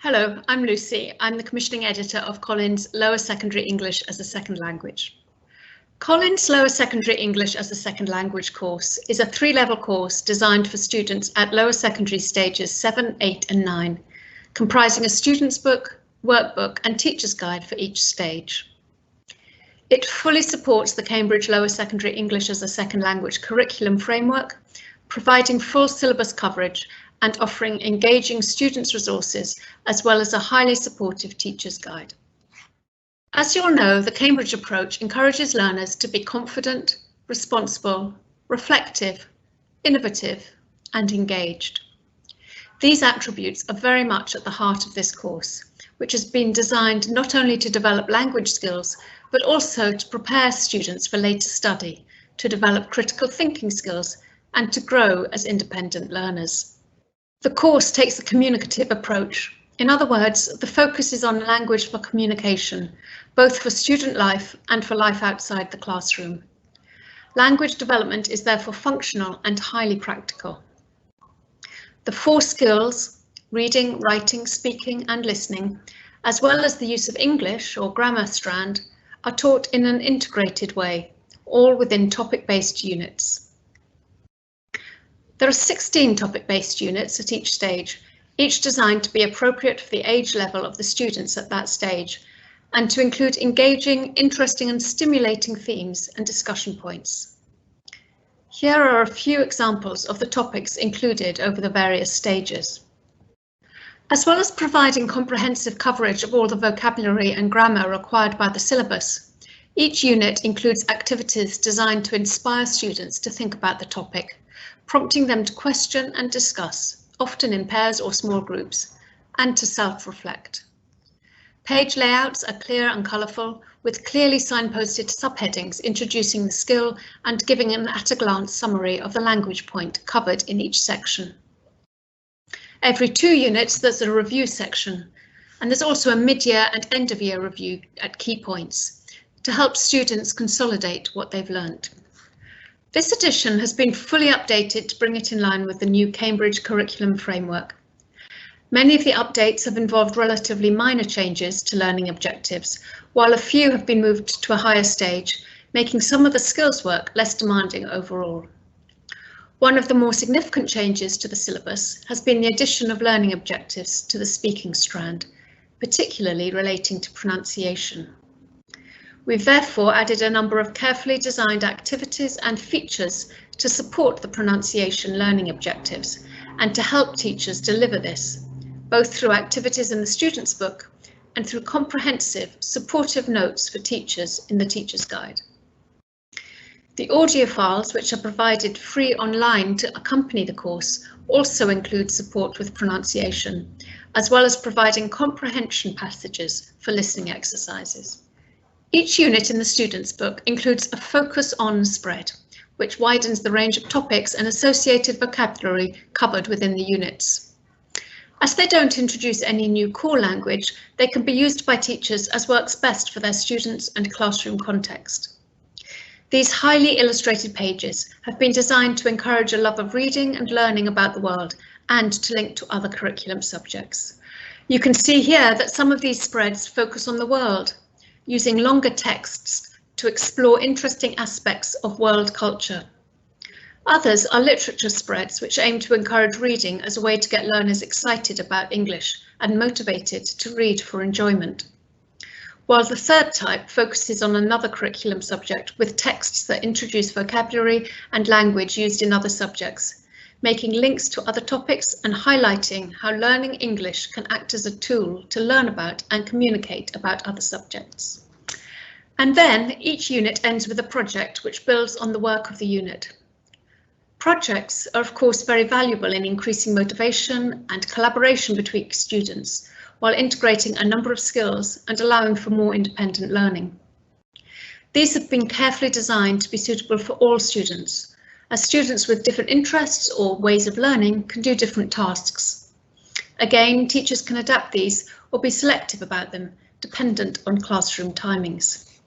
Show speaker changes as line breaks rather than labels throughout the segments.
Hello, I'm Lucy. I'm the commissioning editor of Collins Lower Secondary English as a Second Language. Collins Lower Secondary English as a Second Language course is a three-level course designed for students at lower secondary stages 7, 8 and 9, comprising a student's book, workbook and teacher's guide for each stage. It fully supports the Cambridge Lower Secondary English as a Second Language curriculum framework, providing full syllabus coverage and offering engaging students' resources, as well as a highly supportive teacher's guide. As you all know, the Cambridge approach encourages learners to be confident, responsible, reflective, innovative, and engaged. These attributes are very much at the heart of this course, which has been designed not only to develop language skills, but also to prepare students for later study, to develop critical thinking skills, and to grow as independent learners. The course takes a communicative approach. In other words, the focus is on language for communication, both for student life and for life outside the classroom. Language development is therefore functional and highly practical. The 4 skills, reading, writing, speaking and listening, as well as the use of English or grammar strand, are taught in an integrated way, all within topic-based units. There are 16 topic-based units at each stage, each designed to be appropriate for the age level of the students at that stage, and to include engaging, interesting and stimulating themes and discussion points. Here are a few examples of the topics included over the various stages. As well as providing comprehensive coverage of all the vocabulary and grammar required by the syllabus, each unit includes activities designed to inspire students to think about the topic, prompting them to question and discuss, often in pairs or small groups, and to self-reflect. Page layouts are clear and colourful, with clearly signposted subheadings introducing the skill and giving an at-a-glance summary of the language point covered in each section. Every 2 units there's a review section, and there's also a mid-year and end-of-year review at key points to help students consolidate what they've learnt. This edition has been fully updated to bring it in line with the new Cambridge curriculum framework. Many of the updates have involved relatively minor changes to learning objectives, while a few have been moved to a higher stage, making some of the skills work less demanding overall. One of the more significant changes to the syllabus has been the addition of learning objectives to the speaking strand, particularly relating to pronunciation. We've therefore added a number of carefully designed activities and features to support the pronunciation learning objectives and to help teachers deliver this, both through activities in the student's book and through comprehensive, supportive notes for teachers in the teacher's guide. The audio files, which are provided free online to accompany the course, also include support with pronunciation, as well as providing comprehension passages for listening exercises. Each unit in the student's book includes a focus on spread, which widens the range of topics and associated vocabulary covered within the units. As they don't introduce any new core language, they can be used by teachers as works best for their students and classroom context. These highly illustrated pages have been designed to encourage a love of reading and learning about the world and to link to other curriculum subjects. You can see here that some of these spreads focus on the world, using longer texts to explore interesting aspects of world culture. Others are literature spreads which aim to encourage reading as a way to get learners excited about English and motivated to read for enjoyment. While the third type focuses on another curriculum subject with texts that introduce vocabulary and language used in other subjects, making links to other topics and highlighting how learning English can act as a tool to learn about and communicate about other subjects. And then each unit ends with a project which builds on the work of the unit. Projects are of course very valuable in increasing motivation and collaboration between students, while integrating a number of skills and allowing for more independent learning. These have been carefully designed to be suitable for all students, as students with different interests or ways of learning can do different tasks. Again, teachers can adapt these or be selective about them, dependent on classroom timings.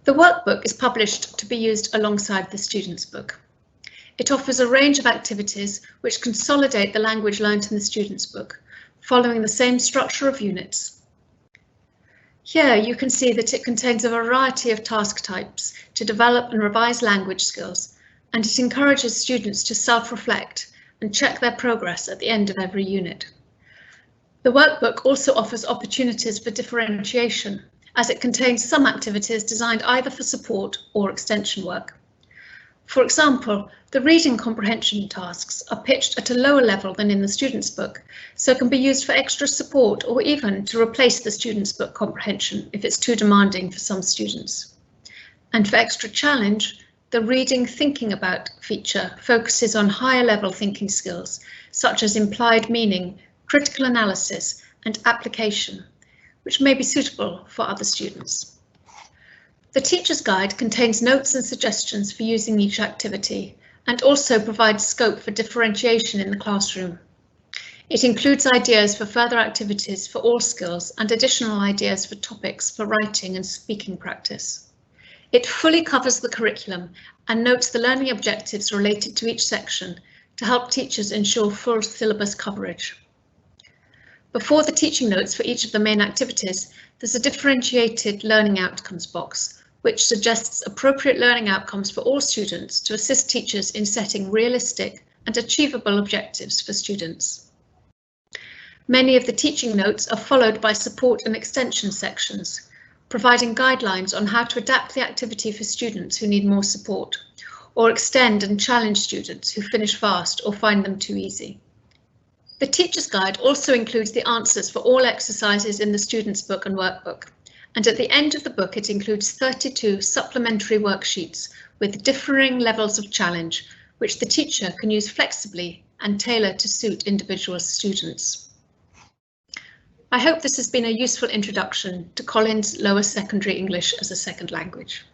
The workbook is published to be used alongside the student's book. It offers a range of activities which consolidate the language learnt in the student's book, following the same structure of units. Here you can see that it contains a variety of task types to develop and revise language skills, and it encourages students to self-reflect and check their progress at the end of every unit. The workbook also offers opportunities for differentiation, as it contains some activities designed either for support or extension work. For example, the reading comprehension tasks are pitched at a lower level than in the student's book, so can be used for extra support or even to replace the student's book comprehension if it's too demanding for some students. And for extra challenge, the reading thinking about feature focuses on higher level thinking skills, such as implied meaning, critical analysis, and application, which may be suitable for other students. The teacher's guide contains notes and suggestions for using each activity, and also provides scope for differentiation in the classroom. It includes ideas for further activities for all skills and additional ideas for topics for writing and speaking practice. It fully covers the curriculum and notes the learning objectives related to each section to help teachers ensure full syllabus coverage. Before the teaching notes for each of the main activities, there's a differentiated learning outcomes box, which suggests appropriate learning outcomes for all students to assist teachers in setting realistic and achievable objectives for students. Many of the teaching notes are followed by support and extension sections, providing guidelines on how to adapt the activity for students who need more support, or extend and challenge students who finish fast or find them too easy. The teacher's guide also includes the answers for all exercises in the student's book and workbook, and at the end of the book it includes 32 supplementary worksheets with differing levels of challenge, which the teacher can use flexibly and tailor to suit individual students. I hope this has been a useful introduction to Collins Lower Secondary English as a Second Language.